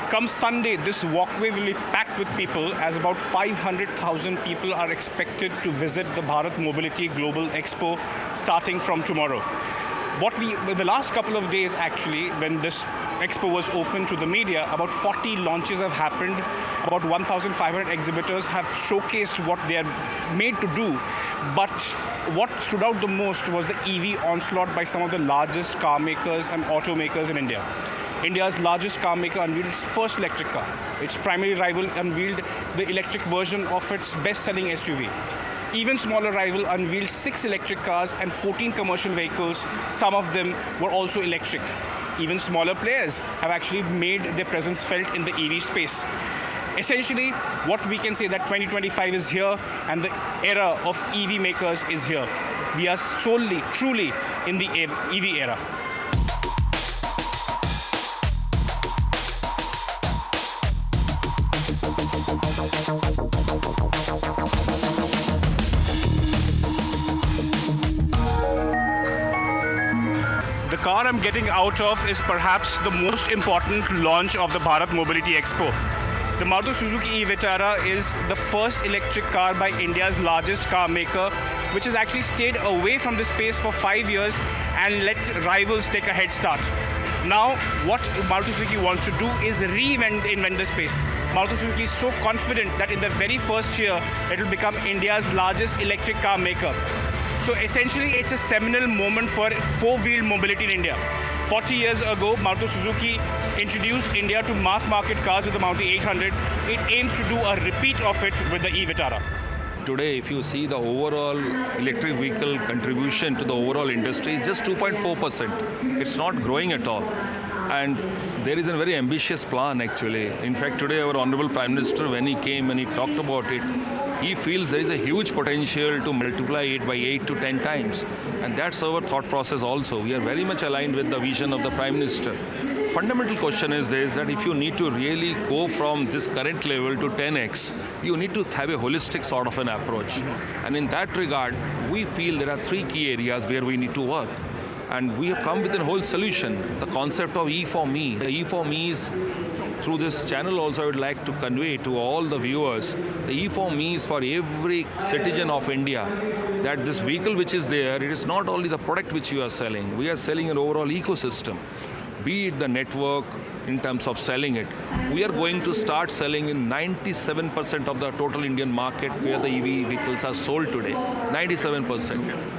Come Sunday, this walkway will be packed with people as about 500,000 people are expected to visit the Bharat Mobility Global Expo starting from tomorrow. The last couple of days actually, when this expo was open to the media, about 40 launches have happened. About 1,500 exhibitors have showcased what they are made to do. But what stood out the most was the EV onslaught by some of the largest car makers and automakers in India. India's largest car maker unveiled its first electric car. Its primary rival unveiled the electric version of its best-selling SUV. Even smaller rival unveiled 6 electric cars and 14 commercial vehicles. Some of them were also electric. Even smaller players have actually made their presence felt in the EV space. Essentially, what we can say that 2025 is here and the era of EV makers is here. We are solely, truly in the EV era. The car I'm getting out of is perhaps the most important launch of the Bharat Mobility Expo. The Maruti Suzuki eVitara is the first electric car by India's largest car maker, which has actually stayed away from the space for 5 years and let rivals take a head start. Now, what Maruti Suzuki wants to do is reinvent the space. Maruti Suzuki is so confident that in the very first year, it will become India's largest electric car maker. So essentially, it's a seminal moment for four-wheeled mobility in India. 40 years ago, Maruti Suzuki introduced India to mass market cars with the Maruti 800. It aims to do a repeat of it with the eVitara. Today, if you see the overall electric vehicle contribution to the overall industry is just 2.4%. It's not growing at all. And there is a very ambitious plan actually. In fact, today our Honorable Prime Minister, when he came and he talked about it, he feels there is a huge potential to multiply it by 8 to 10 times. And that's our thought process also. We are very much aligned with the vision of the Prime Minister. Fundamental question is this, that if you need to really go from this current level to 10x, you need to have a holistic sort of an approach. And in that regard, we feel there are 3 key areas where we need to work. And we have come with a whole solution, the concept of E for Me. The E for Me is, through this channel also I would like to convey to all the viewers, the E for Me is for every citizen of India, that this vehicle which is there, it is not only the product which you are selling, we are selling an overall ecosystem. Be it the network in terms of selling it. We are going to start selling in 97% of the total Indian market where the EV vehicles are sold today, 97%.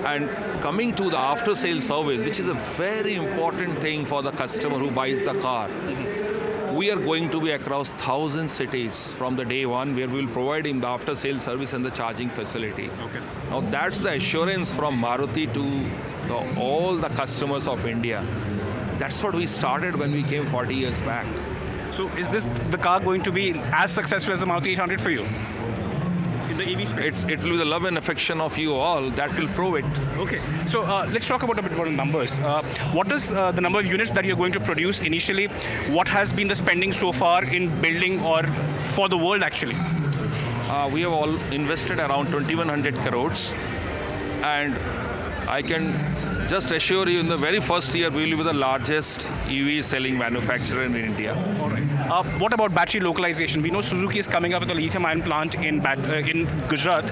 And coming to the after-sale service, which is a very important thing for the customer who buys the car, we are going to be across 1,000 cities from the day one where we will provide him the after-sale service and the charging facility. Okay. Now that's the assurance from Maruti to all the customers of India. That's what we started when we came 40 years back. So is this the car going to be as successful as the Maruti 800 for you? In the EV space? It will be the love and affection of you all that will prove it. Okay. So let's talk about a bit about the numbers. What is the number of units that you're going to produce initially? What has been the spending so far in building or for the world actually? We have all invested around 2,100 crores. And I can just assure you, in the very first year, we will be the largest EV selling manufacturer in India. All right. What about battery localization? We know Suzuki is coming up with a lithium-ion plant in Gujarat.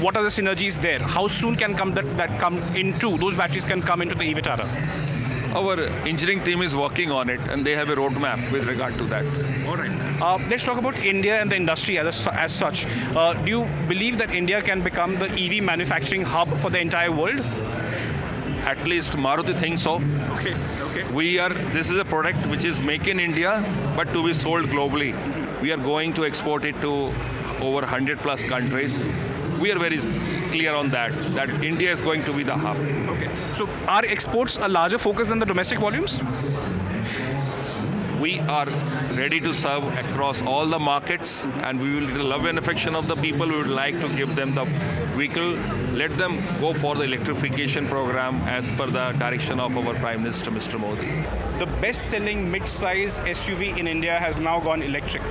What are the synergies there? How soon can those batteries can come into the eVitara? Our engineering team is working on it, and they have a roadmap with regard to that. All right. Let's talk about India and the industry as such. Do you believe that India can become the EV manufacturing hub for the entire world? At least Maruti thinks so. Okay. This is a product which is make in India, but to be sold globally. We are going to export it to over 100 plus countries. We are very clear on that India is going to be the hub. Okay. So are exports a larger focus than the domestic volumes? We are ready to serve across all the markets, and we will love and affection of the people. We would like to give them the vehicle, let them go for the electrification program as per the direction of our Prime Minister, Mr. Modi. The best-selling mid-size SUV in India has now gone electric.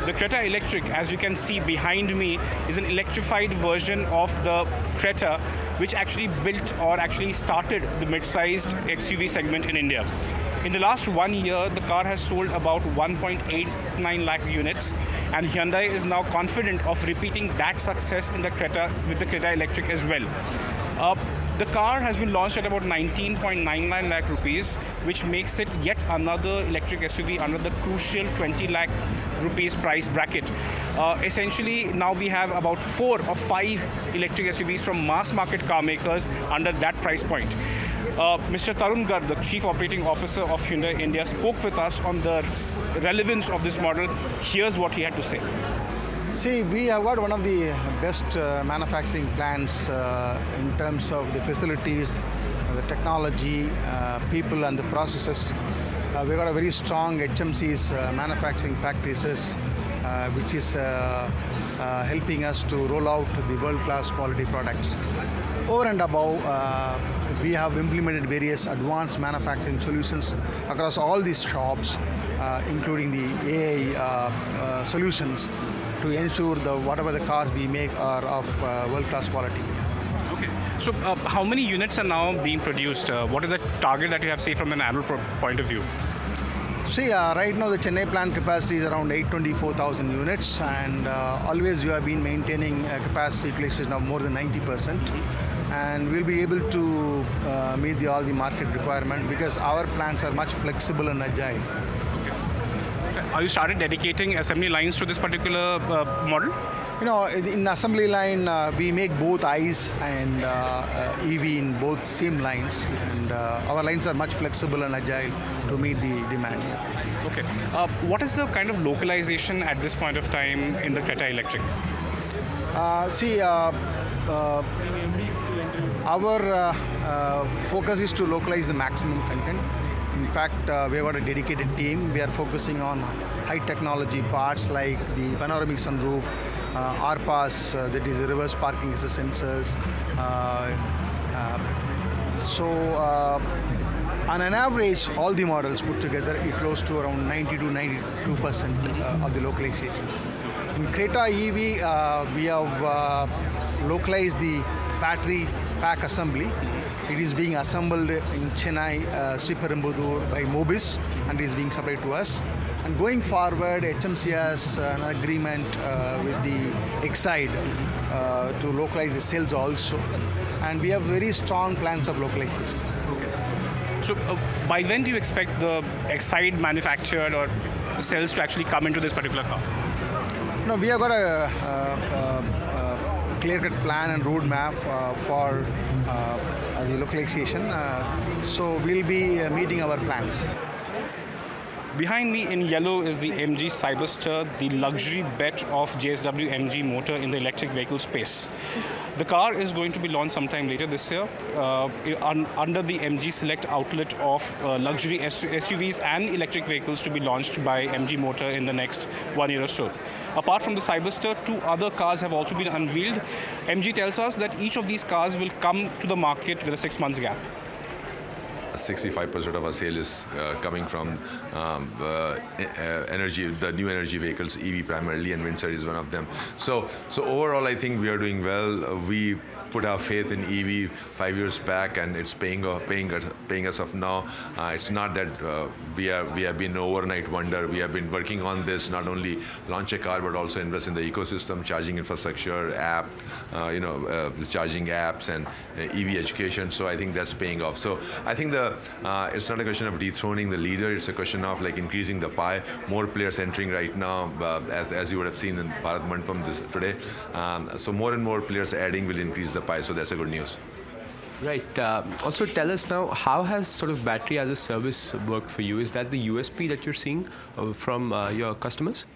The Creta Electric, as you can see behind me, is an electrified version of the Creta, which actually built or actually started the mid-sized XUV segment in India. In the last 1 year, the car has sold about 1.89 lakh units, and Hyundai is now confident of repeating that success in the Creta with the Creta Electric as well. The car has been launched at about 19.99 lakh rupees, which makes it yet another electric SUV under the crucial 20 lakh rupees price bracket. Essentially, now we have about 4 or 5 electric SUVs from mass market car makers under that price point. Mr. Tarun Garg, the Chief Operating Officer of Hyundai India, spoke with us on the relevance of this model. Here's what he had to say. See, we have got one of the best manufacturing plants in terms of the facilities, the technology, people and the processes. We've got a very strong HMC's manufacturing practices, which is helping us to roll out the world-class quality products. Over and above, we have implemented various advanced manufacturing solutions across all these shops, including the AI solutions, to ensure that whatever the cars we make are of world-class quality. Okay. So how many units are now being produced? What is the target that you have, say, from an annual point of view? See, right now the Chennai plant capacity is around 824,000 units, and always you have been maintaining a capacity utilization of more than 90%. And we'll be able to meet all the market requirement because our plants are much flexible and agile. Are you started dedicating assembly lines to this particular model? You know, in assembly line, we make both ICE and EV in both same lines, and our lines are much flexible and agile to meet the demand. Yeah. Okay. What is the kind of localization at this point of time in the Creta Electric? Our focus is to localize the maximum content. In fact, we have got a dedicated team. We are focusing on high technology parts like the panoramic sunroof, RPAS, that is reverse parking assist sensors. On an average, all the models put together, it close to around 90 to 92% of the localization. In Creta EV, we have localized the battery pack assembly. It is being assembled in Chennai, Sriperumbudur by Mobis, and is being supplied to us. And going forward, HMC has an agreement with the Exide to localize the cells also. And we have very strong plans of localizations. Okay. So by when do you expect the Exide manufactured or cells to actually come into this particular car? No, we have got a clear-cut plan and roadmap for the localization. So we'll be meeting our plans. Behind me in yellow is the MG Cyberster, the luxury bet of JSW MG Motor in the electric vehicle space. The car is going to be launched sometime later this year under the MG Select outlet of luxury SUVs and electric vehicles to be launched by MG Motor in the next 1 year or so. Apart from the Cyberster, 2 other cars have also been unveiled. MG tells us that each of these cars will come to the market with a 6 months gap. 65% of our sale is coming from energy, the new energy vehicles, EV primarily, and Windsor is one of them. So overall, I think we are doing well. We put our faith in EV 5 years back, and it's paying us off now. It's not that we have been an overnight wonder. We have been working on this, not only launch a car, but also invest in the ecosystem, charging infrastructure, app, charging apps, and EV education. So I think that's paying off. So I think it's not a question of dethroning the leader. It's a question of like increasing the pie. More players entering right now, as you would have seen in Bharat Mobility today. So more and more players adding will increase the pie. So that's a good news. Right. Also, tell us now, how has sort of battery as a service worked for you? Is that the USP that you're seeing from your customers?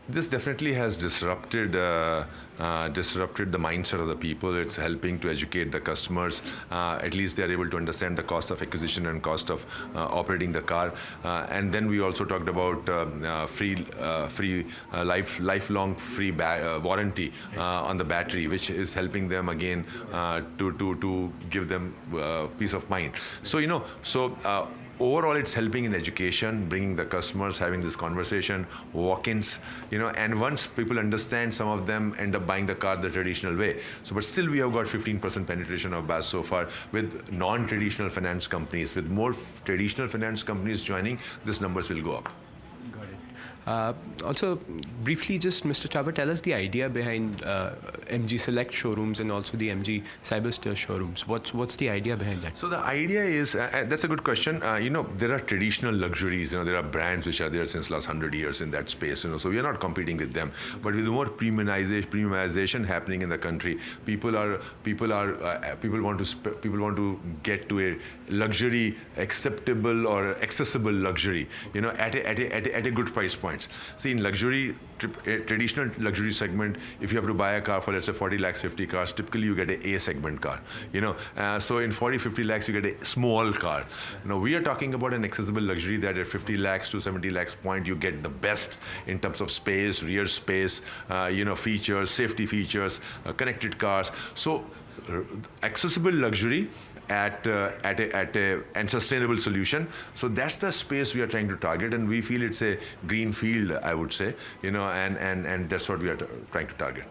This definitely has disrupted the mindset of the people. It's helping to educate the customers. At least they are able to understand the cost of acquisition and cost of operating the car. And then we also talked about lifelong free warranty on the battery, which is helping them again to give them peace of mind. So overall, it's helping in education, bringing the customers, having this conversation, walk-ins, and once people understand, some of them end up buying the car the traditional way. So, but still we have got 15% penetration of BaaS so far with non-traditional finance companies. With more traditional finance companies joining, these numbers will go up. Also, briefly, just Mr. Chhabra, tell us the idea behind MG Select showrooms and also the MG Cyberster showrooms. What's the idea behind that? So the idea is, that's a good question. There are traditional luxuries. There are brands which are there since last 100 years in that space. So we are not competing with them. But with more premiumization happening in the country, people want to get to a luxury, acceptable or accessible luxury. At a good price point. See, in luxury, traditional luxury segment, if you have to buy a car for, let's say, 40 lakhs, 50 cars, typically you get an A segment car. So in 40, 50 lakhs, you get a small car. Now we are talking about an accessible luxury that at 50 lakhs to 70 lakhs point, you get the best in terms of space, rear space, features, safety features, connected cars. So accessible luxury and sustainable solution. So that's the space we are trying to target, and we feel it's a green field, I would say, and that's what we are trying to target.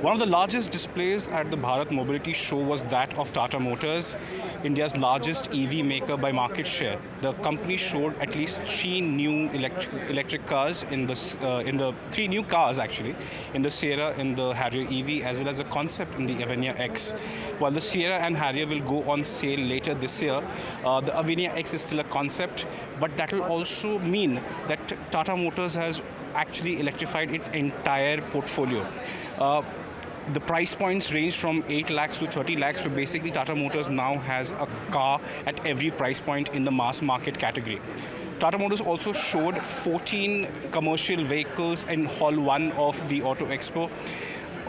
One of the largest displays at the Bharat Mobility Show was that of Tata Motors, India's largest EV maker by market share. The company showed at least 3 new electric cars in the 3 new cars actually, in the Sierra, in the Harrier EV, as well as a concept in the Avinia X. While the Sierra and Harrier will go on sale later this year, the Avinia X is still a concept, but that will also mean that Tata Motors has actually electrified its entire portfolio. The price points range from 8 lakhs to 30 lakhs, so basically Tata Motors now has a car at every price point in the mass market category. Tata Motors also showed 14 commercial vehicles in Hall 1 of the Auto Expo.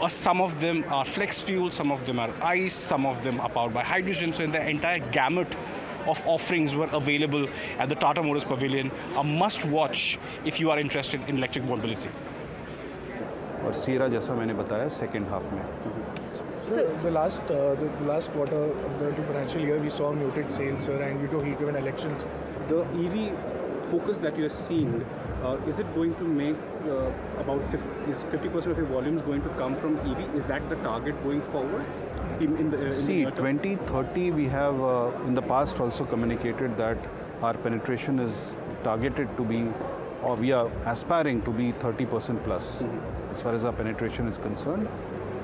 Some of them are flex fuel, some of them are ICE, some of them are powered by hydrogen, so the entire gamut of offerings were available at the Tata Motors Pavilion. A must watch if you are interested in electric mobility. और सीरा जैसा मैंने बताया second half में. The last quarter of the financial year, we saw muted sales, sir, and due to heat-driven elections. The EV focus that you are seeing, is it going to make about 50% of your volumes going to come from EV? Is that the target going forward? See, 2030 we have in the past also communicated that our penetration is targeted to be, or we are aspiring to be 30% plus. As far as our penetration is concerned.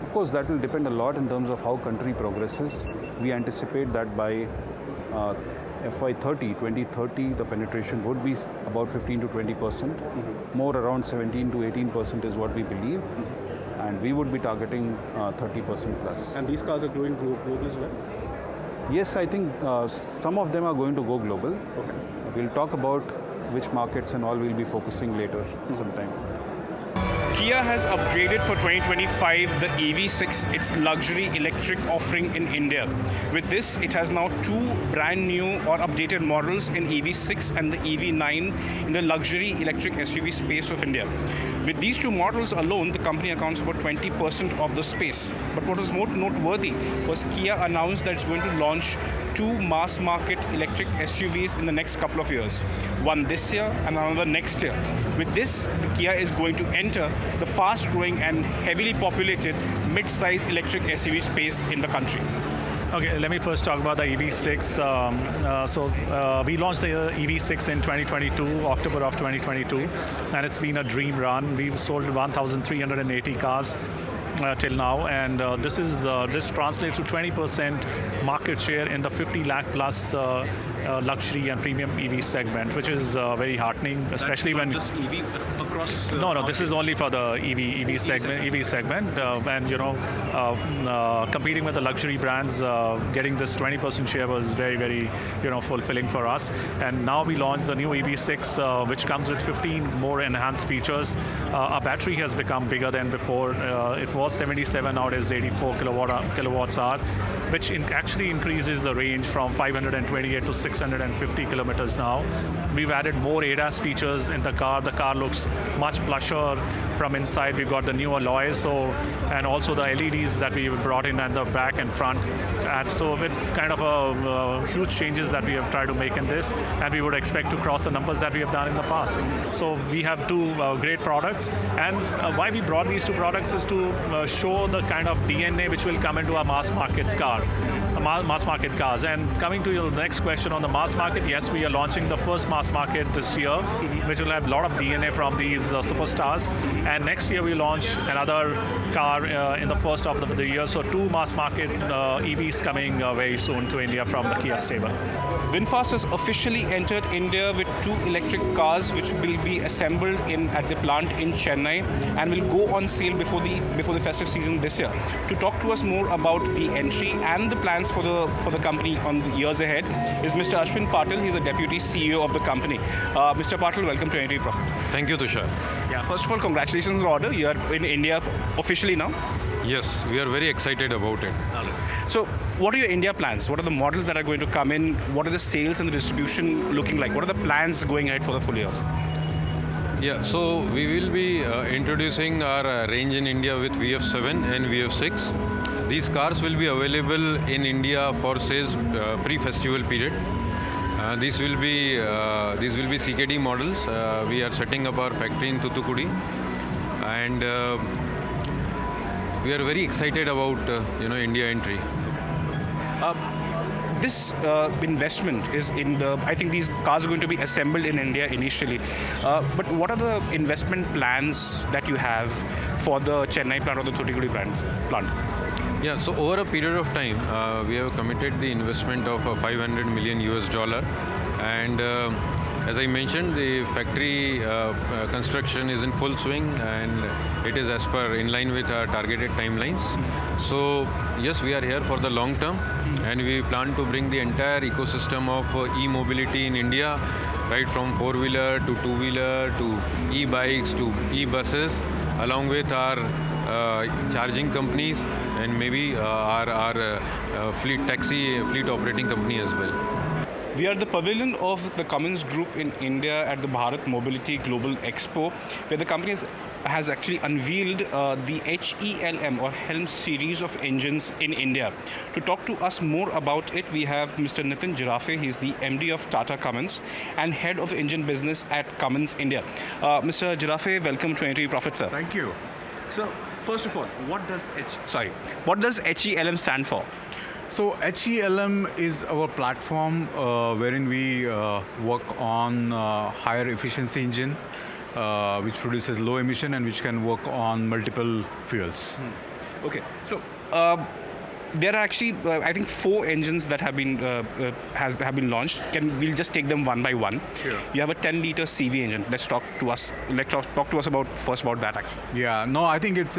Of course, that will depend a lot in terms of how country progresses. We anticipate that by FY30, 2030, the penetration would be about 15 to 20%. More around 17 to 18% is what we believe. And we would be targeting 30% plus. And these cars are going global as well? Yes, I think some of them are going to go global. Okay. We'll talk about which markets and all we'll be focusing later sometime. Kia has upgraded for 2025 the EV6, its luxury electric offering in India. With this, it has now 2 brand new or updated models in EV6 and the EV9 in the luxury electric SUV space of India. With these 2 models alone, the company accounts for about 20% of the space. But what was more noteworthy was Kia announced that it's going to launch 2 mass market electric SUVs in the next couple of years. One this year and another next year. With this, Kia is going to enter the fast-growing and heavily populated mid-size electric SUV space in the country. Okay, let me first talk about the EV6. We launched the EV6 in 2022, October of 2022, and it's been a dream run. We've sold 1,380 cars till now, and this translates to 20% market share in the 50 lakh plus luxury and premium EV segment, which is very heartening, especially when just EV across. No, this is only for the EV segment, and competing with the luxury brands, getting this 20% share was very, very fulfilling for us. And now we launched the new EV6, which comes with 15 more enhanced features. Our battery has become bigger than before. It was 77, now it is 84 kilowatts hour, which actually increases the range from 528 to 650 kilometers now. We've added more ADAS features in the car. The car looks much plusher from inside. We've got the new alloys, and also the LEDs that we brought in at the back and front. And so it's kind of a huge changes that we have tried to make in this, and we would expect to cross the numbers that we have done in the past. So we have two great products, and why we brought these two products is to show the kind of DNA which will come into our mass market cars. And coming to your next question on the mass market, yes, we are launching the first mass market this year, which will have a lot of DNA from these superstars. And next year we launch another car in the first half of the year. So two mass market EVs coming very soon to India from the Kia stable. VinFast has officially entered India with 2 electric cars which will be assembled at the plant in Chennai and will go on sale before the festive season this year. To talk to us more about the entry and the plans for the company on the years ahead is Mr. Ashwin Patil. He's the Deputy CEO of the company. Mr. Patil, welcome to NDTV Profit. Thank you, Tushar. Yeah, first of all, congratulations on the order. You are in India officially now. Yes, we are very excited about it. So, what are your India plans? What are the models that are going to come in? What are the sales and the distribution looking like? What are the plans going ahead for the full year? Yeah, so we will be introducing our range in India with VF7 and VF6. These cars will be available in India for sales pre-festival period. These will be CKD models. We are setting up our factory in Thoothukudi, and we are very excited about India entry. This investment is I think these cars are going to be assembled in India initially. But what are the investment plans that you have for the Chennai plant or the Thoothukudi plant? Yeah, so over a period of time, we have committed the investment of $500 million and as I mentioned, the factory construction is in full swing and it is in line with our targeted timelines. So yes, we are here for the long term and we plan to bring the entire ecosystem of e-mobility in India, right from four-wheeler to two-wheeler to e-bikes to e-buses, along with our charging companies and maybe our fleet operating company as well. We are at the pavilion of the Cummins Group in India at the Bharat Mobility Global Expo, where the company has actually unveiled the HELM or Helm series of engines in India. To talk to us more about it, we have Mr. Nitin Giraffe. He's the MD of Tata Cummins and Head of Engine Business at Cummins India. Mr. Giraffe, welcome to NDTV Profit, sir. Thank you. So, first of all, what does HELM stand for? So HELM is our platform wherein we work on higher efficiency engine which produces low emission and which can work on multiple fuels. Okay, so there are actually I think 4 engines that have been launched. We'll just take them one by one. Sure. You have a 10-liter CV engine. Let's talk to us about that actually. Yeah, no, I think it's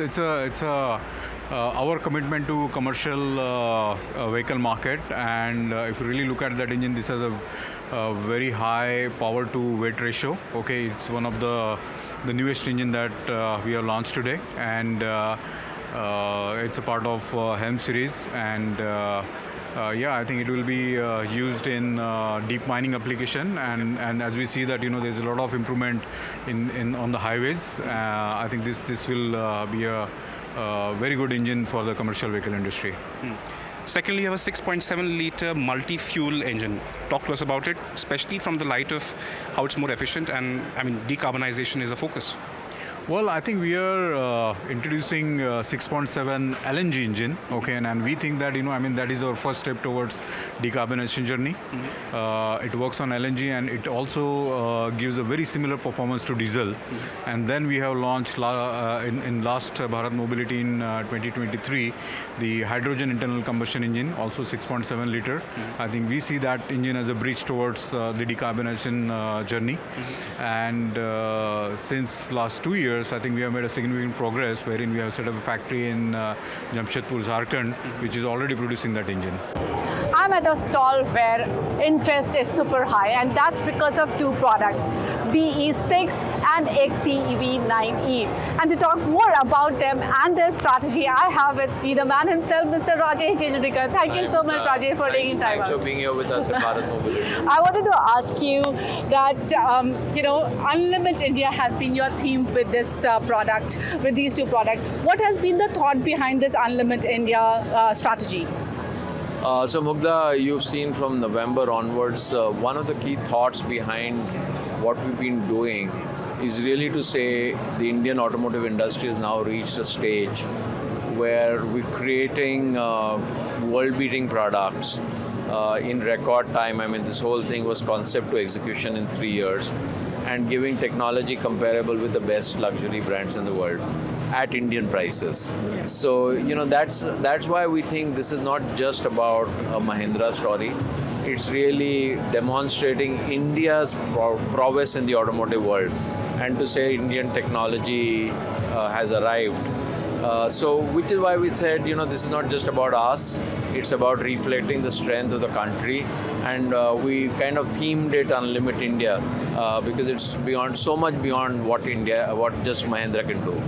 our commitment to commercial vehicle market, and if you really look at that engine, this has a very high power to weight ratio. Okay, it's one of the newest engine that we have launched today, and it's a part of Helm series, and I think it will be used in deep mining application, and as we see that there's a lot of improvement on the highways. I think this will be a very good engine for the commercial vehicle industry. Secondly, you have a 6.7 liter multi-fuel engine. Talk to us about it, especially from the light of how it's more efficient, and I mean decarbonization is a focus. Well, I think we are introducing 6.7 LNG engine, okay, and we think that that is our first step towards decarbonization journey. It works on LNG and it also gives a very similar performance to diesel. And then we have launched in last Bharat Mobility in 2023 the hydrogen internal combustion engine, also 6.7 liter. I think we see that engine as a bridge towards the decarbonization journey. And since last 2 years, I think we have made a significant progress wherein we have set up a factory in Jamshedpur, Jharkhand, which is already producing that engine. I'm at a stall where interest is super high, and that's because of 2 products. BE6 and XEV9E. And to talk more about them and their strategy, I have with me the man himself, Mr. Rajesh Jejurikar. Thank you so much, Rajesh, for taking time out. Thanks for being here with us at Bharat Mobility. I wanted to ask you that, Unlimited India has been your theme with this product, with these two products. What has been the thought behind this Unlimited India strategy? So Mugdha, you've seen from November onwards, one of the key thoughts behind what we've been doing is really to say the Indian automotive industry has now reached a stage where we're creating world-beating products in record time. I mean, this whole thing was concept to execution in 3 years, and giving technology comparable with the best luxury brands in the world at Indian prices. So, that's why we think this is not just about a Mahindra story. It's really demonstrating India's prowess in the automotive world, and to say Indian technology has arrived. Which is why we said, this is not just about us, it's about reflecting the strength of the country. And we kind of themed it Unlimited India because it's so much beyond what just Mahindra can do.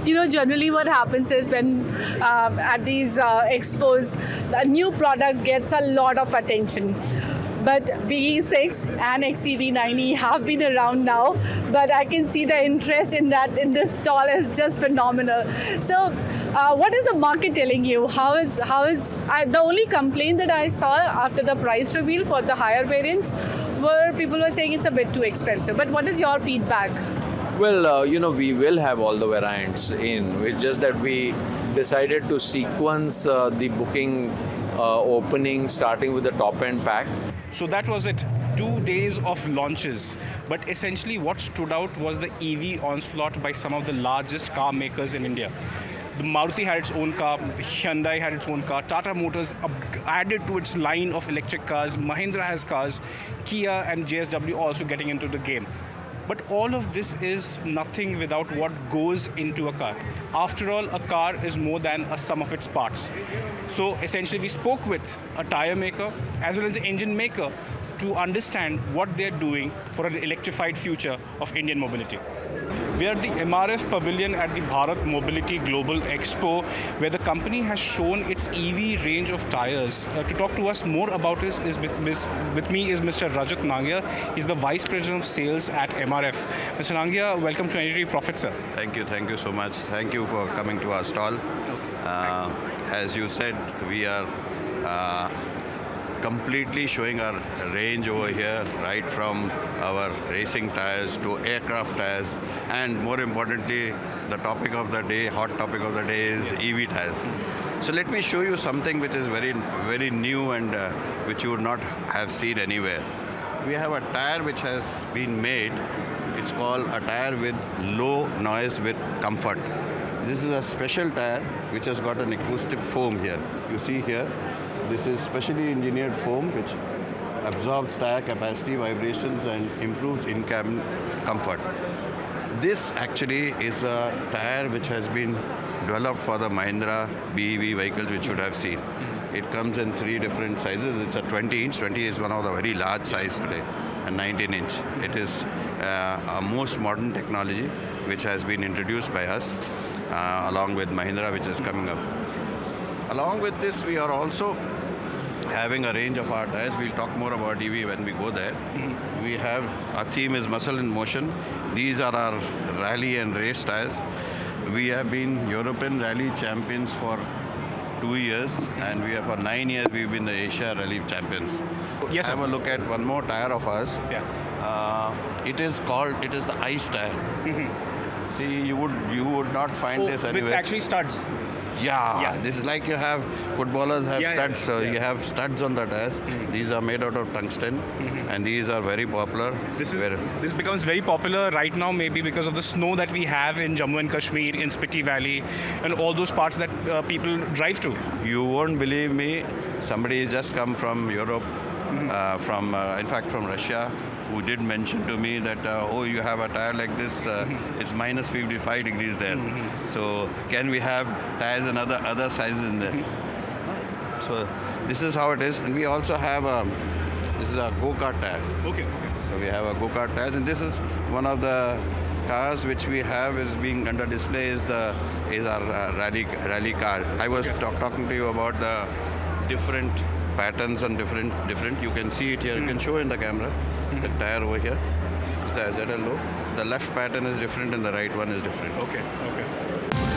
Generally what happens is when at these expos, a new product gets a lot of attention. But BE6 and XEV9E have been around now, but I can see the interest in this stall is just phenomenal. So, what is the market telling you? How is the only complaint that I saw after the price reveal for the higher variants were people were saying it's a bit too expensive. But what is your feedback? Well, we will have all the variants in. It's just that we decided to sequence the booking opening starting with the top-end pack. So that was it. 2 days of launches. But essentially what stood out was the EV onslaught by some of the largest car makers in India. The Maruti had its own car, Hyundai had its own car, Tata Motors added to its line of electric cars, Mahindra has cars, Kia and JSW also getting into the game. But all of this is nothing without what goes into a car. After all, a car is more than a sum of its parts. So essentially we spoke with a tire maker as well as an engine maker to understand what they're doing for an electrified future of Indian mobility. We are at the MRF pavilion at the Bharat Mobility Global Expo, where the company has shown its EV range of tires. To talk to us more about this with me is Mr. Rajat Nangia. He's the Vice President of Sales at MRF. Mr. Nangia, welcome to NDTV Profit, sir. Thank you so much. Thank you for coming to our stall. As you said, we are completely showing our range over here, right from our racing tires to aircraft tires, and more importantly, the topic of the day, hot topic of the day is EV tires. So let me show you something which is very, very new and which you would not have seen anywhere. We have a tire which has been made. It's called a tire with low noise with comfort. This is a special tire which has got an acoustic foam here. You see here, this is specially engineered foam which absorbs tire capacity, vibrations, and improves in-cabin comfort. This actually is a tire which has been developed for the Mahindra BEV vehicles which you would have seen. It comes in 3 different sizes. It's a 20-inch. 20 is one of the very large size today, and 19-inch. It is a most modern technology which has been introduced by us along with Mahindra, which is coming up. Along with this, we are also having a range of our tires. We'll talk more about EV when we go there. We have, our theme is muscle in motion. These are our rally and race tires. We have been European rally champions for 2 years, and we have for 9 years we've been the Asia Rally champions. Yes, have a look at one more tire of ours. It is the ice tire. See, you would not find this anywhere. With actually studs. Yeah, this is like you have footballers have studs, so you have studs on the tires. These are made out of tungsten, and these are very popular. This becomes very popular right now, maybe because of the snow that we have in Jammu and Kashmir, in Spiti Valley, and all those parts that people drive to. You won't believe me. Somebody has just come from Europe, in fact from Russia, who did mention to me that, you have a tire like this, it's minus 55 degrees there. So can we have tires in other sizes in there? So this is how it is. And we also have, this is a go-kart tire. Okay. So we have a go-kart tires, and this is one of the cars which we have is being under display is our rally car. I was talking to you about the different patterns and different. You can see it here. You can show in the camera the tire over here. The ZLO. The left pattern is different and the right one is different. Okay.